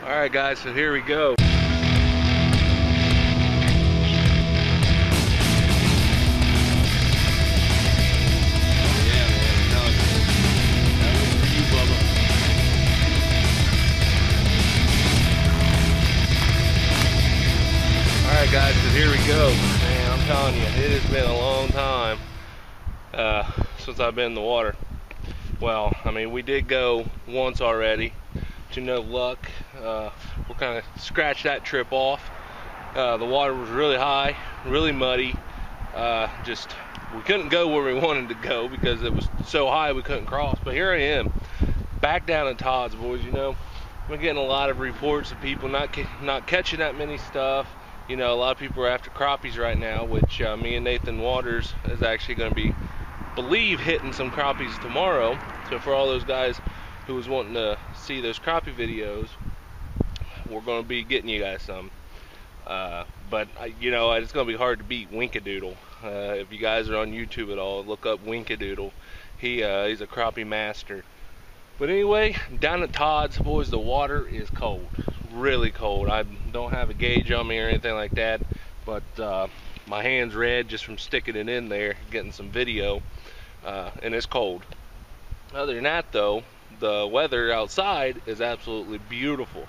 Alright guys, so here we go. Alright guys, so here we go. Man, I'm telling you, it has been a long time since I've been in the water. Well, I mean, we did go once already, to no luck. We'll kind of scratch that trip off. The water was really high, really muddy. We couldn't go where we wanted to go because it was so high we couldn't cross. But here I am, back down in Todd's, boys. You know, we're getting a lot of reports of people not catching that many stuff. You know, a lot of people are after crappies right now, which me and Nathan Waters is actually going to be, believe, hitting some crappies tomorrow. So for all those guys who was wanting to see those crappie videos, we're going to be getting you guys some. But you know, it's going to be hard to beat Winkadoodle. If you guys are on YouTube at all, look up Winkadoodle. He's a crappie master. But anyway, down at Todd's, boys, the water is cold, really cold. I don't have a gauge on me or anything like that, but my hand's red just from sticking it in there, getting some video, and it's cold. Other than that though, the weather outside is absolutely beautiful.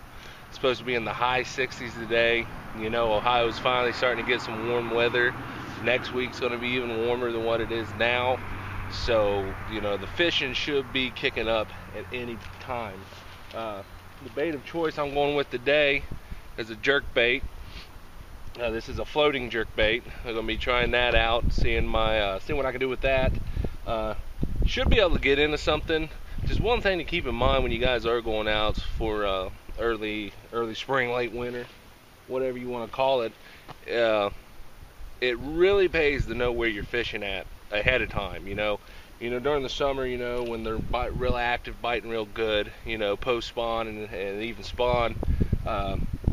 It's supposed to be in the high 60s today. You know, Ohio's finally starting to get some warm weather. Next week's going to be even warmer than what it is now. So, you know, the fishing should be kicking up at any time. The bait of choice I'm going with today is a jerk bait. This is a floating jerk bait. I'm going to be trying that out, seeing what I can do with that. Should be able to get into something. Just one thing to keep in mind when you guys are going out for early spring, late winter, whatever you want to call it. It really pays to know where you're fishing at ahead of time. You know, during the summer, you know, when they're real active, biting real good, you know, post spawn and even spawn,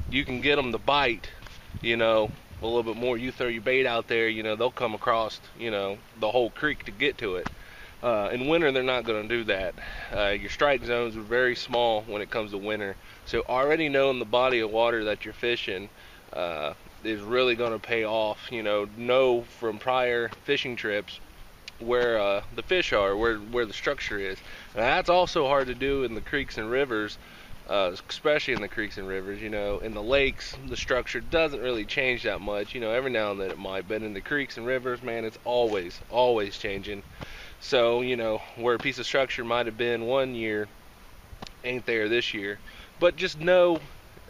you can get them to bite, you know, a little bit more. You throw your bait out there, you know, they'll come across, you know, the whole creek to get to it. In winter, they're not going to do that. Your strike zones are very small when it comes to winter, so already knowing the body of water that you're fishing is really going to pay off. You know from prior fishing trips where the fish are, where the structure is. And that's also hard to do in the creeks and rivers, especially in the creeks and rivers. You know, in the lakes, the structure doesn't really change that much. You know, every now and then it might, but in the creeks and rivers, man, it's always changing. So, you know, where a piece of structure might have been one year ain't there this year. But just know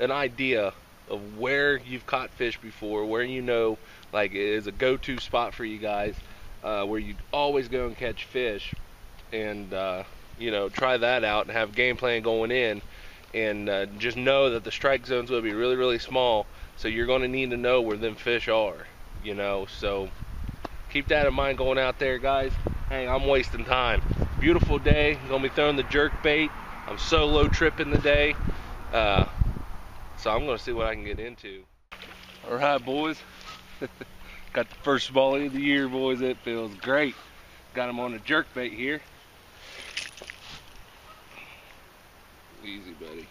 an idea of where you've caught fish before, where you know, like, is a go-to spot for you guys, where you always go and catch fish, and you know, try that out and have a game plan going in, and just know that the strike zones will be really, really small, so you're going to need to know where them fish are, you know. So keep that in mind going out there, guys. Hey, I'm wasting time. Beautiful day. I'm gonna be throwing the jerk bait. I'm solo tripping today, so I'm gonna see what I can get into. All right, boys. Got the first smallie of the year, boys. It feels great. Got him on a jerk bait here. Easy, buddy.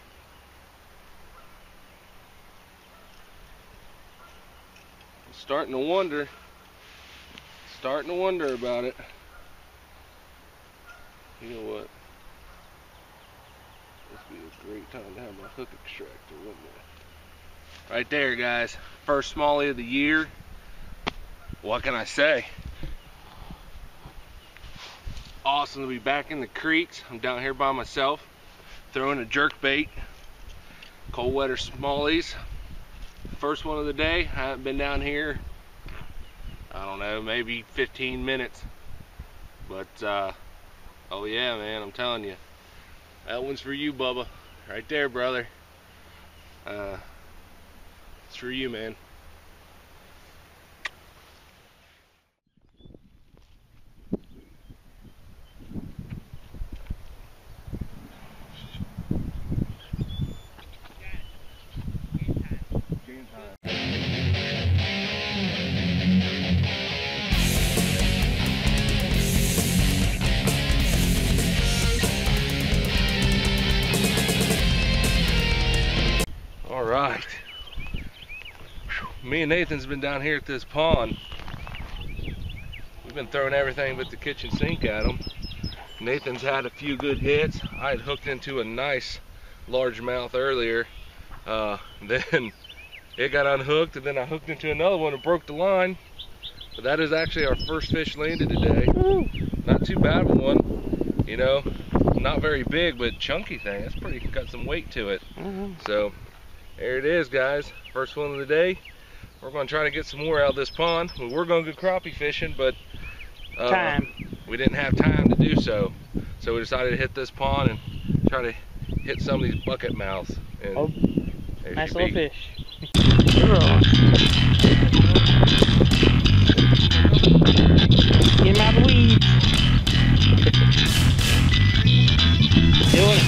I'm starting to wonder about it. You know what? This would be a great time to have my hook extractor, wouldn't it? Right there, guys. First smallie of the year. What can I say? Awesome to be back in the creeks. I'm down here by myself, throwing a jerk bait. Cold weather smallies. First one of the day. I haven't been down here, I don't know, maybe 15 minutes. But oh yeah, man, I'm telling you, that one's for you, Bubba. Right there, brother. It's for you, man. Game time. me and Nathan's been down here at this pond. We've been throwing everything but the kitchen sink at them. Nathan's had a few good hits. I had hooked into a nice largemouth earlier. Then it got unhooked, and then I hooked into another one and broke the line. But that is actually our first fish landed today. Not too bad of one, you know. Not very big, but chunky thing. That's pretty, got some weight to it. So there it is, guys. First one of the day. We're going to try to get some more out of this pond. We were going to go crappie fishing, but we didn't have time to do so. So we decided to hit this pond and try to hit some of these bucket mouths. And nice little fish. Get him out of the weeds. Doing it.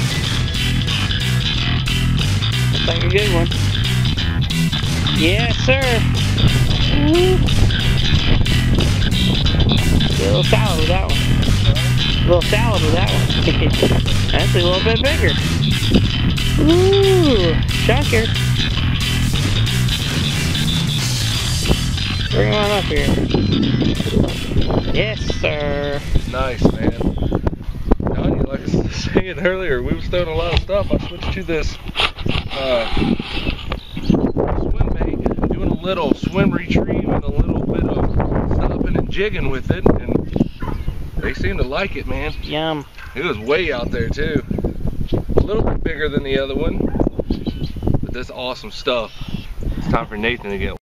Looks like a good one. Yes, sir. Woo. A little salad with that one. A little salad with that one. That's a little bit bigger. Ooh, chunker. Bring him on up here. Yes, sir. Nice, man. Like I was saying earlier, we was throwing a lot of stuff. I switched to this swim bait, doing a little swim retrieve and a little bit of stopping and jigging with it, and they seem to like it, man. Yum. It was way out there too. A little bit bigger than the other one, but that's awesome stuff. It's time for Nathan to get